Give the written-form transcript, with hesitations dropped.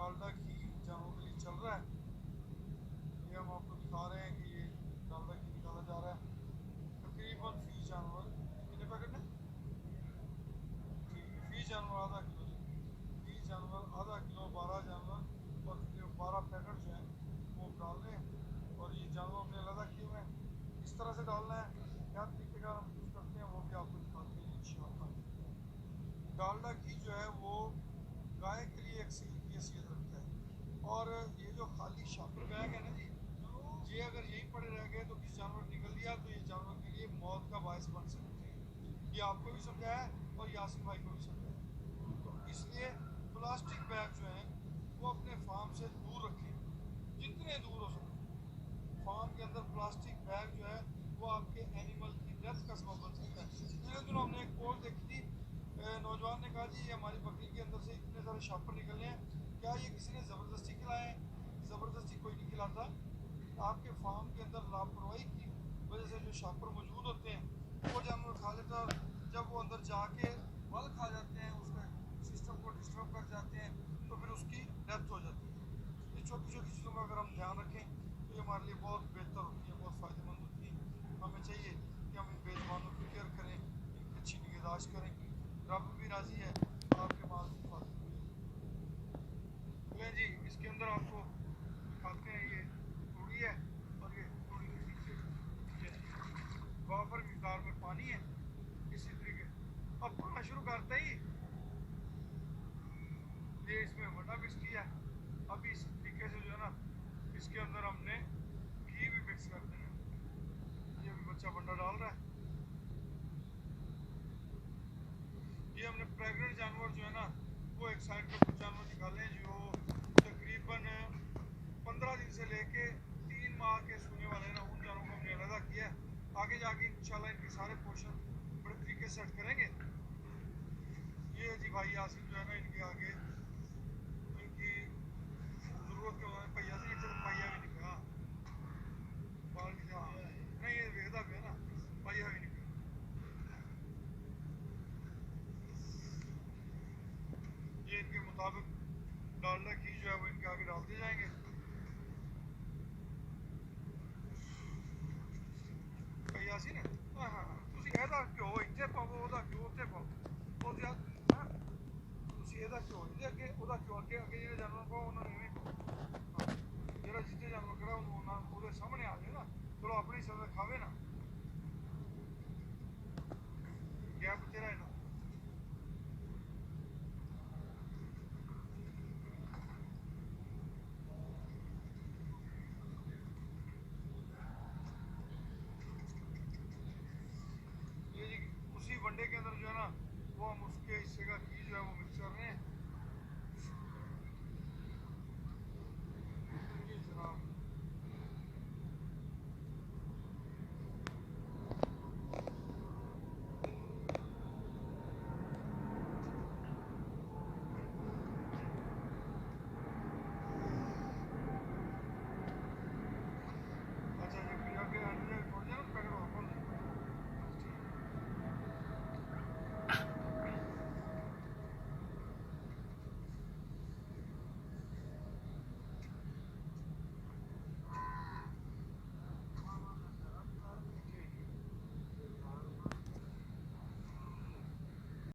डालडा घी जानवरों के लिए चल रहा है। ये हम आपको दिखा रहे हैं कि ये डालडा घी निकाला जा रहा है। तकरीबन फी जानवर कितने पैकेट है? फी जानवर आधा किलो, फी जानवर आधा किलो, 12 जानवर और 12 पैकेट जो है वो डाल रहे हैं। और ये जानवर हमने अलग किए हुए हैं। इस तरह से डालना है, क्या तरीकेकार हम यूज़ करते हैं वो भी आपको दिखाते हैं इंशाअल्लाह। डालडा घी जो है वो गाय के लिए एक सील की हैसियत रखता है। और ये जो खाली शॉपर बैग है ना जी, ये अगर यहीं पड़े रह गए तो किसी जानवर निकल लिया तो ये जानवर के लिए मौत का बायस बन सकते हैं। ये आपको भी समझाया है और यासिन भाई को भी समझाया। तो इसलिए प्लास्टिक बैग जो है वो अपने फार्म से दूर रखें, जितने दूर हो सके। फार्म के अंदर प्लास्टिक बैग जो है वो आपके एनिमल की डेथ का सबब बन सकता है। पिछले दिनों हमने एक पोल देखी थी, नौजवान ने कहा जी ये हमारी बकरी के अंदर से इतने सारे शॉपर निकलने हैं, क्या ये किसी ने ज़बरदस्ती खिलाए हैं? ज़बरदस्ती कोई नहीं खिलाता। आपके फार्म के अंदर लापरवाही की वजह से जो शॉपर मौजूद होते हैं वो जानवर खा लेता है। जब वो अंदर जाके फल खा जाते हैं, उसके सिस्टम को डिस्टर्ब कर जाते हैं, तो फिर उसकी डेथ हो जाती है। ये छोटी छोटी चीज़ों का अगर हम ध्यान रखें तो ये हमारे लिए बहुत बेहतर होती है, बहुत फ़ायदेमंद होती है। हमें चाहिए कि हम इन बेज़ुबानों की केयर करें, इनकी अच्छी निगहदाश्त करें। रब भी राज़ी है, आपके माल की हिफाजत भी है। लें जी, इसके अंदर आपको दिखाते हैं, ये तूड़ी है और ये तूड़ी के पीछे वाफर मिकदार में पानी है। इसी तरीके अब पाना शुरू करते ही ये इसमें वंडा मिक्स किया है। अभी इस तरीके से जो है ना इसके अंदर हमने घी भी मिक्स कर देना है। ये भी बच्चा वंडा डाल रहा है। ये हमने प्रेग्नेंट जानवर जो है ना वो एक साइड पे कुछ जानवर निकाले जो तकरीबन 15 दिन से लेके 3 माह के सोने वाले ना, उन जानवरों को हमने अलग किया है। आगे जाके इंशाल्लाह इनके सारे पोर्शन बड़े तरीके से सेट करेंगे। ये जी भाई यासिन जो है ना इनके आगे इनकी ज़रूरत के मुताबिक पहिया से चलो पहिया भी निकला बाल्टी से, हाँ नहीं ये वेदा भी है ना, पहिया भी निकला। ये इनके मुताबिक डालडा घी जो है वो इनके आगे डालते जाएंगे। यासिन हाँ हाँ ਤੁਸੀਂ ਇਹਦਾ ਘਿਓ ਇੱਥੇ ਪਾਵੋ, ਉਹਦਾ ਘਿਓ ਉੱਥੇ ਪਾਓ। ਉਹ ਜਾਂ ਤੁਸੀਂ ਇਹਦਾ ਘਿਓ ਇਹਦੇ ਅੱਗੇ, ਉਹਦਾ ਘਿਓ ਅੱਗੇ, ਅੱਗੇ ਜਿਹੜੇ ਜਾਨਵਰ ਪਾਓ ਉਹਨਾਂ ਨੂੰ ਇਵੇਂ ਪਾਓ। ਜਿਹੜਾ ਜਿੱਥੇ ਜਾਨਵਰ ਖੜਾ ਉਹਨੂੰ ਉਹਨਾਂ ਉਹਦੇ ਸਾਹਮਣੇ ਆ ਜਾਏ ਨਾ, ਚਲੋ ਆਪਣੀ ਸਬਜ਼ੀ ਖਾਵੇ ਨਾ, ਗੈਪ ਤੇਰਾ ਹੈ ना। ये जी उसी वनडे के अंदर जो है ना वो हम उसके हिस्से का घी जो है वो मिक्स कर रहे हैं।